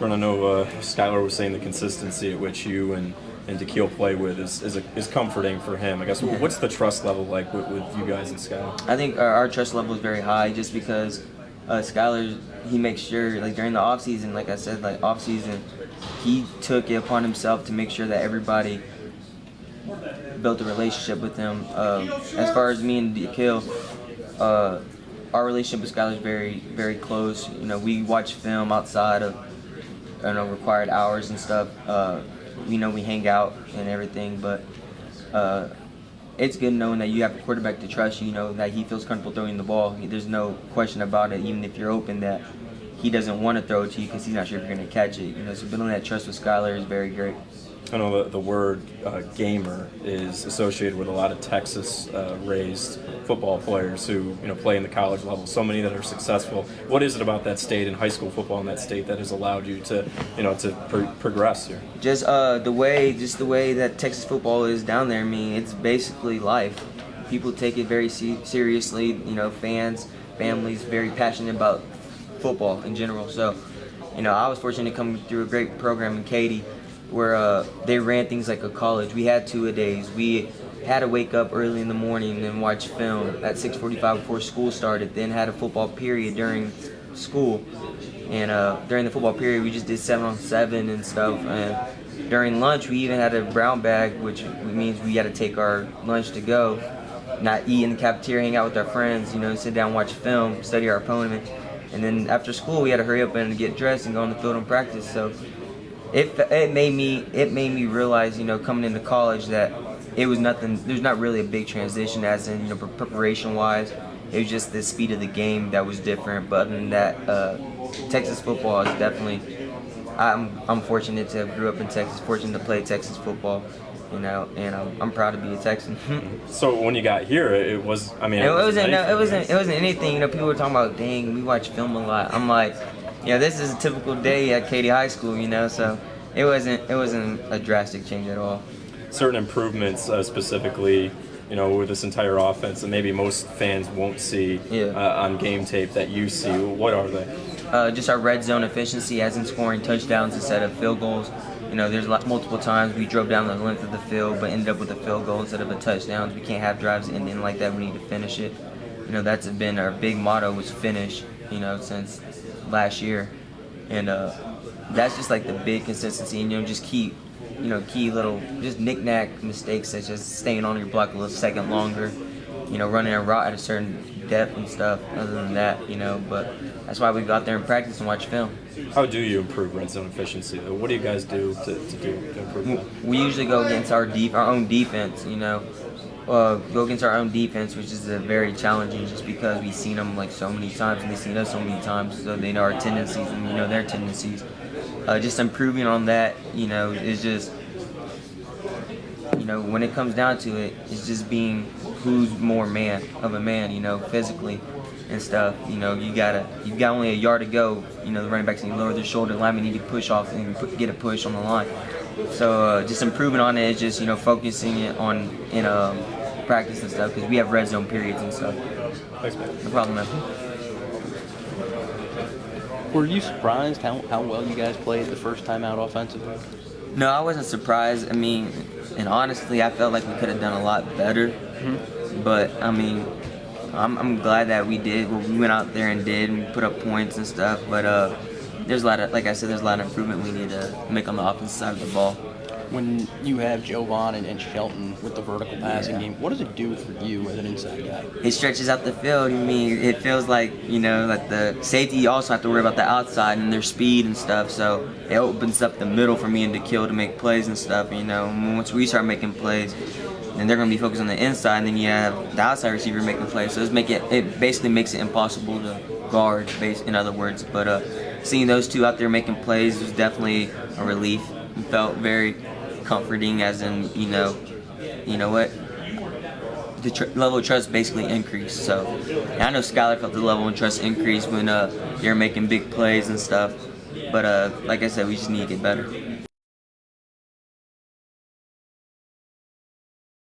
Jordan, I know Skylar was saying the consistency at which you and Dikeel play with is comforting for him. I guess what's the trust level like with you guys and Skylar? I think our trust level is very high just because Skylar, he makes sure, like during the off season, like I said, like off season, he took it upon himself to make sure that everybody built a relationship with him. As far as me and Dikeel, our relationship with Skylar is very, very close. You know, we watch film outside of required hours and stuff. We know we hang out and everything, but it's good knowing that you have a quarterback to trust you, know, that he feels comfortable throwing the ball. There's no question about it, even if you're open, that he doesn't want to throw it to you because he's not sure if you're going to catch it. You know, so building that trust with Skylar is very great. I know the word gamer is associated with a lot of Texas-raised football players who play in the college level. So many that are successful. What is it about that state and high school football in that state that has allowed you to progress here? Just the way that Texas football is down there. I mean, it's basically life. People take it very seriously. You know, fans, families, very passionate about football in general. So, I was fortunate to come through a great program in Katy, where they ran things like a college. We had two-a-days. We had to wake up early in the morning and watch film at 6:45 before school started, then had a football period during school. And during the football period, we just did 7-on-7 and stuff. And during lunch, we even had a brown bag, which means we had to take our lunch to go, not eat in the cafeteria, hang out with our friends, sit down, watch film, study our opponent. And then after school, we had to hurry up and get dressed and go on the field and practice. So it made me realize, coming into college, that it was nothing. There's not really a big transition, as in preparation wise. It was just the speed of the game that was different. But other than that, Texas football is definitely. I'm fortunate to have grew up in Texas, fortunate to play Texas football, and I'm proud to be a Texan. So when you got here, it wasn't anything. People were talking about, dang, we watch film a lot. I'm like, this is a typical day at Katy High School, so it wasn't a drastic change at all. Certain improvements, specifically, with this entire offense that maybe most fans won't see on game tape that you see. What are they? Just our red zone efficiency, as in scoring touchdowns instead of field goals. There's multiple times we drove down the length of the field but ended up with a field goal instead of a touchdown. We can't have drives ending like that. We need to finish it. That's been our big motto, was finish, since last year. And that's just like the big consistency. Just keep, key little, just knick-knack mistakes, such as staying on your block a little second longer, running a route at a certain depth and stuff. Other than that, but that's why we go out there and practice and watch film. How do you improve red zone efficiency? What do you guys do to improve that? We usually go against our own defense, go against our own defense, which is very challenging just because we've seen them like so many times and they've seen us so many times, so they know our tendencies and we know their tendencies. Just improving on that, is just, when it comes down to it, it's just being who's more man, physically and stuff. You've got only a yard to go. The running backs need to lower their shoulder, linemen need to push off and get a push on the line. So just improving on it is just focusing it on in practice and stuff, because we have red zone periods and stuff. Thanks, man. No problem, man. Were you surprised how well you guys played the first time out offensively? No, I wasn't surprised. And honestly, I felt like we could have done a lot better. Mm-hmm. But I'm glad that we did what we went out there and did, and we put up points and stuff. But there's a lot of, like I said, there's a lot of improvement we need to make on the offensive side of the ball. When you have Jovan and Shelton with the vertical passing game, what does it do for you as an inside guy? It stretches out the field. It feels like, like the safety, you also have to worry about the outside and their speed and stuff. So it opens up the middle for me and Dikeel to make plays and stuff. Once we start making plays, then they're going to be focused on the inside, and then you have the outside receiver making plays. So it basically makes it impossible to guard, in other words. But seeing those two out there making plays was definitely a relief. It felt very comforting, as in, what? The level of trust basically increased. So I know Skylar felt the level of trust increase when you're making big plays and stuff. But like I said, we just need to get better.